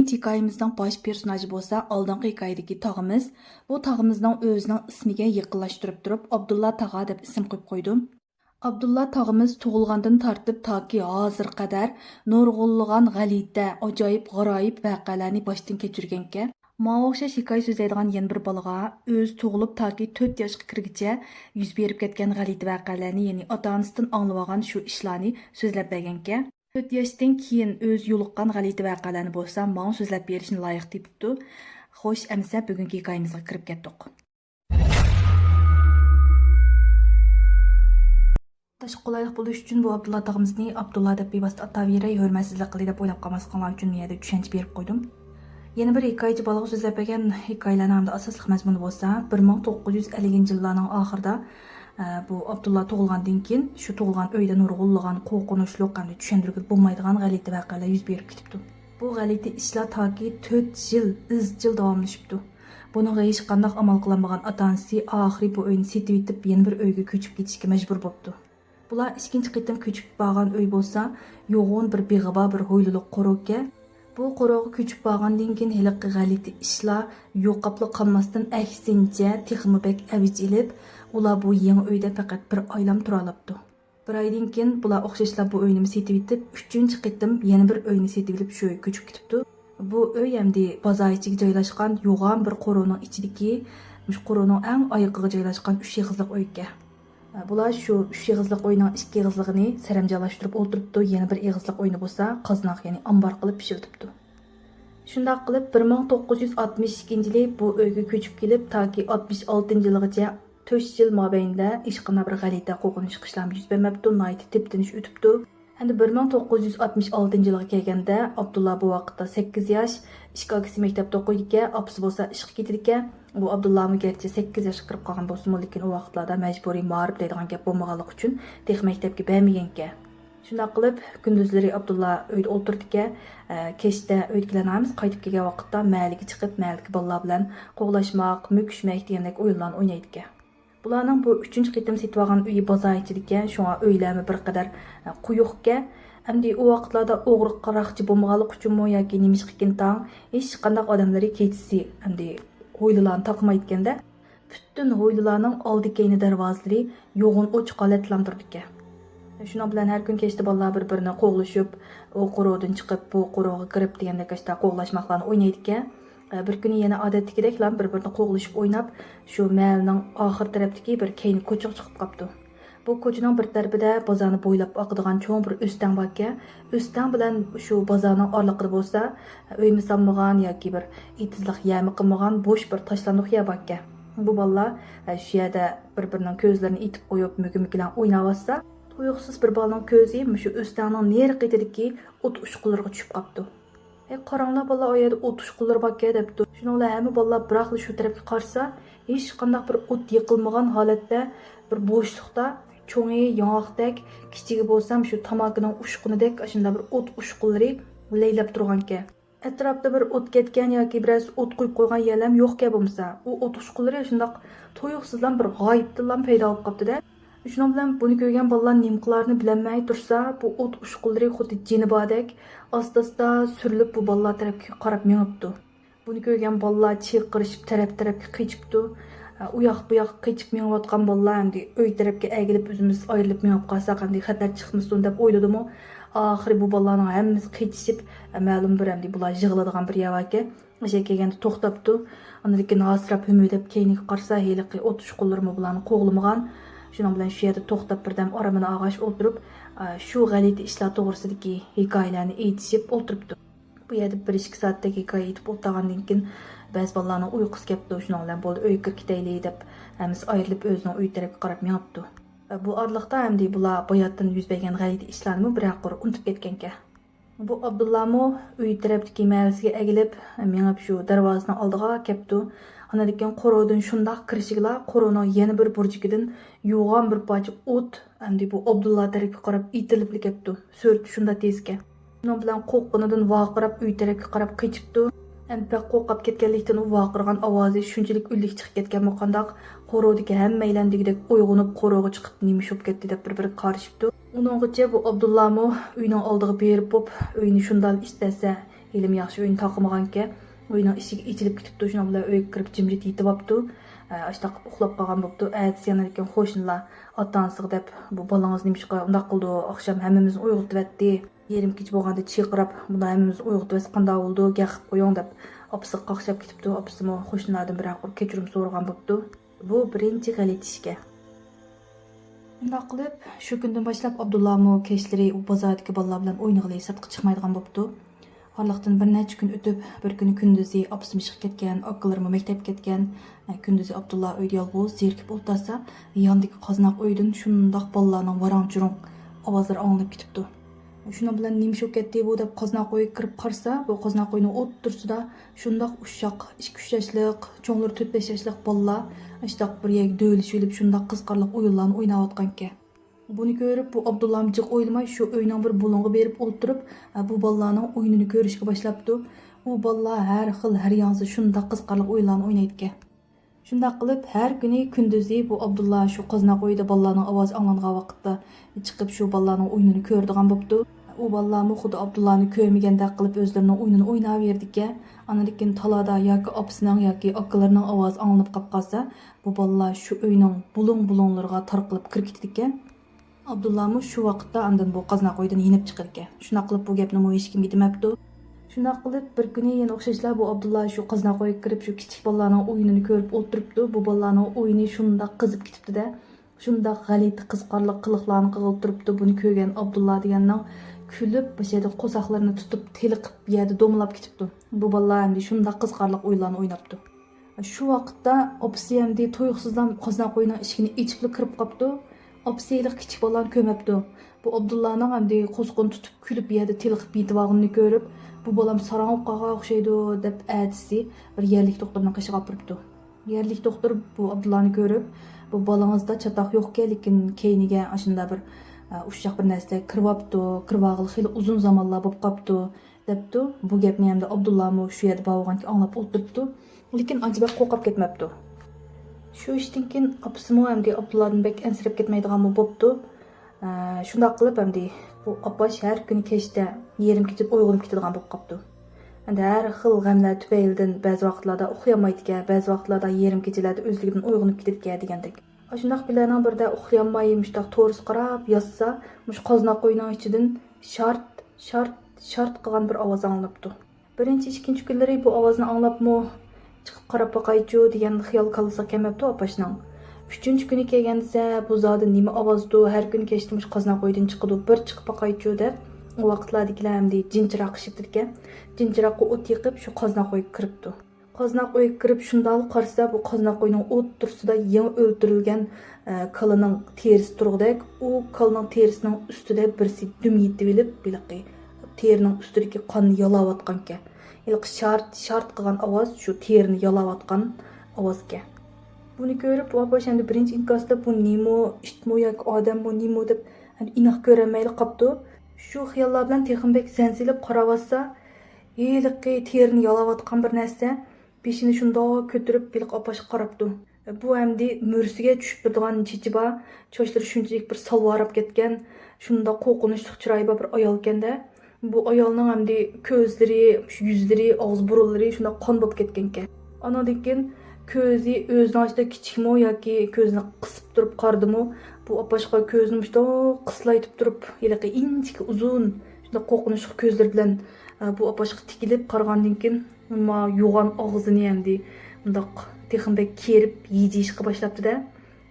Hikayemizden baş personajı bolsa aldınғы hikayedeki tağımız. Bu tağımızdan özünün ismiga yaqinlashtirib turib Abdulla tağa deb ism qo'yib qo'ydim. Abdulla tağımız tug'ilgandan tortib toki hozir qadar nurg'unlagan g'alita, ajoyib, g'aroyib voqealarni boshdan kechirganka. Manga o'xshash hikoya so'zlaydigan yana bir bolaga o'z tug'ilib toki 4 yoshga kirguncha yuz berib ketgan g'alita voqealarni, ya'ni ota-onasidan anglab olgan shu ishlarni so'zlab berganka. 4 yoshdan keyin o'z yo'liqqan g'alita voqealarni bo'lsa, menga so'zlab berishni loyiq tepibdi. Xo'sh, amsa bugungi hikoyamizga kirib ketdik. Taş qulaylik bo'lish uchun bu Abdulla tog'imizni Abdulla deb bevosita ataveray, hurmatsizlik qildi deb o'ylab qolmasliklaring uchun niyada tushuncha berib qo'ydim. Yana bir hikoyachi bolaga so'zlab bergan hikoyalarning hamda asosli mazmuni bo'lsa, 1950-yillarning oxirida bu Abdulla tug'ilgandan keyin shu tug'ilgan uyda nurg'unlagan, qo'rqinchli hamda tushuntirib bo'lmaydigan g'alati voqealar yuz berib ketibdi. Bu g'alati ishlar toki 4 yil izchil davomlashibdi. Bunga hech qanday amal qilmagan ota-onasi oxiri bu uyni setib etib, yana bir uyga ko'chib ketishga majbur bo'ldi. Bular ikkinchi qitim ko'chib borgan uy bo'lsa, yo'g'on bir beg'aba bir ho'ylilik qo'roqqa. Bu qo'roqqa ko'chib borgandan keyin hiliqi g'alati ishlar yo'qoqli qolmasdan aksincha texmibek avj ilib, ular bu yangi uyda faqat bir oylam tura olibdi. Bir oydan keyin bular o'xshashlar bu uyni setib etib, 3-qitim yana bir uyni setib olib shu uyga ko'chib ketibdi. Bu uy hamda bozor ichiga joylashgan yo'g'on bir qo'roqning ichidagi, shu qo'roqning eng oyoqiga joylashgan 3 yig'izliq uyga. Bular shu 3 yig'izliq uyning 2 yig'izligini saramjalashtirib o'ltiribdi, yana bir yig'izliq uyni bo'lsa, qaznoq, ya'ni ambar qilib pishiribdi. Shunday qilib 1962-yili bu uyga ko'chib kelib, toki 66-yilgacha 4 yil mobaynida hech qanday bir g'alati qo'rqinch ishlar yuz bermabdi, nihoyat teptinish o'tibdi. Endi 1966-yilga kelganda Abdulla bu vaqtda 8 yosh, ishga akasi maktabda o'qiydi ekan, opasi bo'lsa ishga ketdi ekan. Bu Abdulla gerçi 8 yoshga kirib qolgan bo'lsa-mu, lekin u vaqtlarda majburiy ma'rif deydigan gap bo'lmaganligi uchun tex maktabga bormagan ekan. Shunday qilib, kunduzlari Abdulla uyda o'tirdi ekan, kechda uydagilarimiz qaytib kelgan vaqtda mahalliga chiqib, mahallik bolalar bilan qo'g'lashmoq, mukishmak degandek o'yinlarni o'ynaydi ekan. Bularning bu 3-qitim setib olgan uyi bozor ichida ekan, shunga o'ylami bir qadar quyuq ekan. Endi u vaqtlarda o'g'ri qaraqchi bo'lmaganligi uchunmi yoki nimishqa ekan, hech qanday odamlari kechisi endi ho'ylilarni taqmayotganda, butun ho'ylilarning oldi-keyni darvozalari yo'g'on ochiq holatlantirdi ekan. Shuna bilan har kun kechda bolalar bir-birini qo'g'lashib, u qo'roqdan chiqib, bu qo'roqqa kirib degandek ashta qo'g'lashmoqlarni o'ynaydi ekan. Bir kuni yana odatdagideklar bir-birini qo'g'lashib o'ynab, shu mahalning oxir tarafdagi bir keyni ko'chaga chiqib qopdi. Bu ko'chaning bir tarafida bozorni bo'ylab oqadigan cho'ng bir o'stan bor ekan. O'stan bilan shu bozorning orliqida bo'lsa, uymi solmagan yoki bir itizliq yami qilmagan bo'sh bir tashlandiq yer bor ekan. Bu bolalar shu yerda bir-birining ko'zlarini itib qo'yib, mugim bilan o'ynayotsa, tuyuqsiz bir bolaning ko'zi shu o'stanning nariqidagi o't ushqulariga tushib qopdi. Qaranglar bolalar o yerda o't ushqulari bor ekan debdi. Shuninglar hamma bolalar biroq shu tarafga qarasa, hech qanday bir o't yiqilmagan holatda bir bo'shliqda cho'ngi yong'oqdek, kichigi bo'lsam shu tomokining ushqunidek shunday bir o't ushqunlari laylab turgan ekan. Atrofda bir o't ketgan yoki biroz o't qo'yib qo'ygan yerlar yo'q ekan bo'lsa, u o't ushqunlari shunday tuyuqsizlan bir g'oyibdan paydo bo'lib qopdi-da. Shuning bilan buni ko'rgan bolalar nima qilarini bilmay tursa, bu o't ushqunlari xuddi jinibodek asta-asta surilib bu bolalar tarafga qarab minibdi. Buni ko'rgan bolalar chirqirishib taraf-tarafga qichibdi. U yoq bu yoq qichib minayotgan bolalar endi uy tarafga egilib o'zimiz ayrilib minib qolsak, endi xatar chiqmasin deb o'yladimi. Oxiri bu bolalarning hammasi qichishib, ma'lum bir endi bular yig'iladigan bir yer ekan. O'sha kelganda to'xtabdi. Undan keyin hasrab hümüdeb keyniga qarasa, heliqi o't ushqunlarimi bularni qo'g'lamagan. Shuning bilan shu yerda to'xtab birdan oramini og'ash o'tirib, shu g'alati ishlar to'g'risidagi hikoyalarni aytishib o'tiribdi. Bu yerda 1-2 soatdagi hikoya aytib o'tgandan keyin ba'zi bolalarning uyqusi kelibdi. Shuning bilan bo'ldi, uyga kirib ketaylik deb hammasi ayrilib o'zining uy tarafiga qarab minibdi. Bu orliqda hamda bular boyatdan yuz bergan g'alati ishlarni bir-aqir unutib ketgan ekan. Bu Abdullamo uy tarafdagi mahallasiga egilib, minib shu darvozaning oldiga kelibdi. Anadan keyin qo'roqdan shundoq kirishiga qo'roqning yana bir burchigidan yo'g'on bir parcha o't endi bu Abdulla tarafga qarab itilib ketdi. So'rdi shunda tezga. Shundan bilan qo'qqinidan vaqirab uy tarafga qarab qichibdi. Endi paq qo'rqib ketganlikdan u vaqirgan ovozi shunchalik ullik chiqib ketgan bo'lgandaq, qo'roqdagi hammaylandagidek uyg'onib qo'roqqa chiqib nimishib ketdi deb bir-biriga qarashibdi. Uninggacha bu Abdullamo uyning oldiga berib bo'p, uyni shundan istasa Elim yaxşı oyun taqımağanke, oyunun işiga ichilib ketibdi. Shuna bilan uyga kirib jimjit yetibapti. Ashtaq uxlab qolgan bo'pti. Ertasi yana ekan qo'shnilar ota-onasiga deb bu balangiz nimishqa undaq qildi, oqsham hammamizni uyg'otibdi. Yerim kech bo'lganda chiqirib, bunda hammamizni uyg'otibsiz qanday bo'ldi, gaqib qo'ying deb opasi qaqshab ketibdi. Opasimi qo'shnilardan biri kechirim so'ragan bo'pti. Bu birinchi g'alati ishga. Undaq qilib, shu kundan boshlab Abdullohmi kechlari u bozordagi bolalar bilan o'ynag'ili sirtqa chiqmaydigan bo'pti. Orliqdan bir necha kun o'tib, bir kuni kunduzi opsim chiqib ketgan, akalarimi maktabga ketgan. Kunduzi Abdulloh uyda yolg'iz zerikib o'tirsa, yondagi qoznaq uydan shundoq bolalarning varang-churung ovozlari anglab ketibdi. Shuna bilan nima shu ketdi bu deb qoznaq uyga kirib qarsa, bu qoznaq uyning o'ttirsida shundoq ushshaq 2-3 yoshlik, cho'nglar 4-5 yoshlik bolalar ashtaq bir yerga do'lishib, shundoq qiziqarli o'yinlarni o'ynayotgan ekan. Buni ko'rib, bu Abdullah jiq o'ylamay shu uyning bir bulunga berib o'ltirib, bu bolalarning o'yinini ko'rishga boshlabdi. U bolalar har xil, har yangi shundoq qiziqarli o'yinlarni o'ynaydi ekan. Shundoq qilib, har kuni kunduzi bu Abdullah shu qoznaq uyda bolalarning ovozi anglangan vaqtda chiqib shu bolalarning o'yinini ko'rdigan bo'pti. U bolalarmi xuddi Abdullahni ko'rmagandek qilib o'zlarining o'yinini o'ynayverdi ekan. Analikin talada yoki opasining yoki akalarining ovozi anglanib qolib qolsa, bu bolalar shu uyning bulung-bulunglariga tarqalib kirib ketdi ekan. Abdullahmi shu vaqtda andan bu qoznaq uydan yinib chiqar ekan. Shuna qilib bu gapni hech kimga demabdi. Shuna qilib bir kuni yana o'xshashlar bu Abdullah shu qoznaq uyga kirib shu kichik bolalarning o'yinini ko'rib o'tiribdi. Bu bolalarning o'yini shundoq qizib ketibdi-da. Shundoq g'alati qiziqarli qiliqlarni qilib turibdi. Buni ko'rgan Abdullah deganning kulib, başida qo'saqlarini tutib, teliqib yerda domlab ketibdi. Bu bolalar endi shundoq qiziqarli o'yinlarni o'ynabdi. Shu vaqtda opasi endi to'yuqsizdan qoznaq uyning eshigini ichib kirib qopdi. Opasilik kichik bolalarni ko'mabdi. Bu Abdullahning endi qo'sqon tutib kulib yerda teliqib yetib ko'rib, bu bolam sarangib qolgan o'xshaydi deb aytisi bir yerlik doktorning qishiga olib kiribdi. Yerlik doktor bu Abdullahni ko'rib, bu bolangizda chatoq yo'q-ku, lekin keyniga ashunda bir ushshaq bir narsa kiribdi, kirvag'il xili uzun zamonlar bo'lib qopti debdi. Bu gapni hamda Abdullahmi shu yerda bo'lganki anglab o'tiribdi, lekin ajaba qo'rqib ketmabdi. Shu ishdan keyin opasimi hamda Abdullahdan bek ansirab ketmaydigan bo'pti. Shundoq qilib hamda bu opash har kuni kechda yerim ketib uyg'onib ketadigan bo'lib qopti. Endi har xil g'amlar tufaylidan ba'zi vaqtlarda uxlamaydi ekan, ba'zi vaqtlarda yerim kechalarda o'zligidan uyg'onib ketadi ekan degandek. Shundoq kunlarning birida uxlayolmay mushtaq to'g'risi qarab yotsa, mush qoznaq uyning ichidan shart qilgan bir ovoz anglabdi. Birinchi, ikkinchi kunlari bu ovozni anglabmi chiqib qarab boqaychu degan xiyol qilsa kelmabdi opashning. Uchinchi kuni kelganda bu zodi nima ovozdi, har kun kechda mush qoznaq uydan chiqadi, bir chiqib boqaychu deb u vaqtlardagilar hamda jinchiroq qishibdi ekan. Jinchiroqqa o't yiqib shu qoznaq uyga kiribdi. Qoznaq uyga kirib shundoq qarsa, bu qoznaq uyning o'ttirsida yangi o'ldirilgan kalining terisi turg'dak, u kalining terisining ustida birsi dum yetib olib, biliqi terining ustidagi qonni yalayotgan ekan. Ilq shart qilgan ovoz shu terini yalayotgan ovoz ekan. Buni ko'rib, opash endi birinchi inkosda bu nima, ishtmo yoki odammi nima deb aniq ko'rolmayli qopdi. Shu xiyollar bilan texmbek sansilib qaravotsa, ilqi terini yalayotgan bir narsa beshini shundoq ko'tarib biliq opashga qarabdi. Bu hamdi mursiga tushib turgan chichiba, chochlari shunchalik bir salvorab ketgan, shundoq qo'rqinchli chiroyi bir ayol ekanda. Bu ayolning hamdi ko'zlari, yuzlari, og'iz burunlari shundoq qon bo'lib ketgan ekan. Anadan keyin ko'zi o'zining ichida kichikmi yoki ko'zini qisib turib qardimi, bu opashqa ko'zini shundoq qislaytib turib, ilqi inchik uzun, shundoq qo'rqinchli ko'zlar bilan bu opashqa tikilib qargandan keyin Ama yoğan ağzını endi bundoq texmbek kerib yeyishga boshlabdi-da.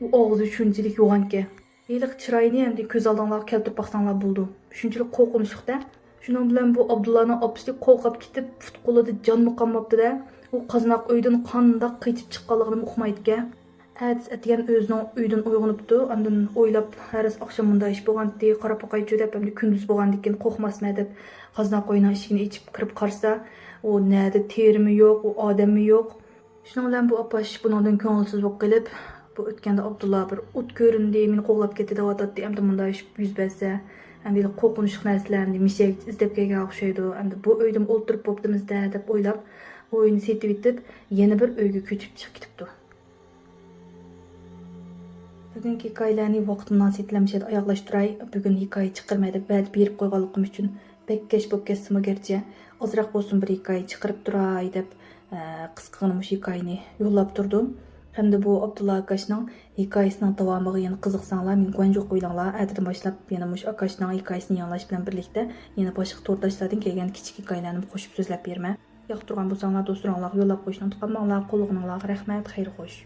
U og'zi shunchalik yo'g'an ekan. Yiliq chiroyini endi ko'z oldingizga keltirib baqsanglar bo'ldi. Shunchalik qo'rqinchli-da. Shuning bilan bu Abdullahning opasi qo'rqib ketib, futqolida jonmi qolmabdi-da. U qoznaq uydan qandoq qaytib chiqqanligini uqmaydi ekan. Atgan o'zining uydan uyg'onibdi. Ondan o'ylab, haris oqshom bunda ish bo'lgandi, qarab boqaychi deb, endi kunduz bo'lgandan keyin qo'rqmasman deb qoznaq uyning eshigini ichib kirib qarsa, o nerede terimi yok, o ademi yok. Şunun bilan bu opaş bundan ko'ngilsiz bo'lib qolib, bu o'tganda Abdullah bir o't ko'rindi, meni qo'g'lab ketdi deb aytdi. Endi bunda ish yuz bersa, endi qo'rqinchli narsalarni mishak izlab kelgan o'xshaydi. Endi bu uyda o'ltirib bo'ptimizda deb o'ylab, o'yini setib etib, yana bir uyga ko'chib chiqib ketibdi. Bugungi hikoyalarni vaqt munosabatlamishida oyoqlashtiray. Bugun hikoya chiqarmaydi, bad berib qo'yganligim uchun pek kech bo'lib ketsa gerçi azroq bo'lsin bir hikoya chiqarib turay deb qisqagina mush hikoyani yo'llab turdim. Hamda bu Abdulla Akashning hikoyasining davomiga yana qiziqsanglar, meni qo'yinjoq qo'yinglar. Ertadan boshlab yana mush Akashning hikoyasini yangilash bilan birlikda yana boshqa to'rdoshlardan kelgan kichik hikoyalarni qo'shib so'zlab berman. Yoqtirgan bo'lsanglar do'stlaringlarga yo'llab qo'yishni unutmanglar. Qo'llag'inglarga rahmat, xayr xo'sh.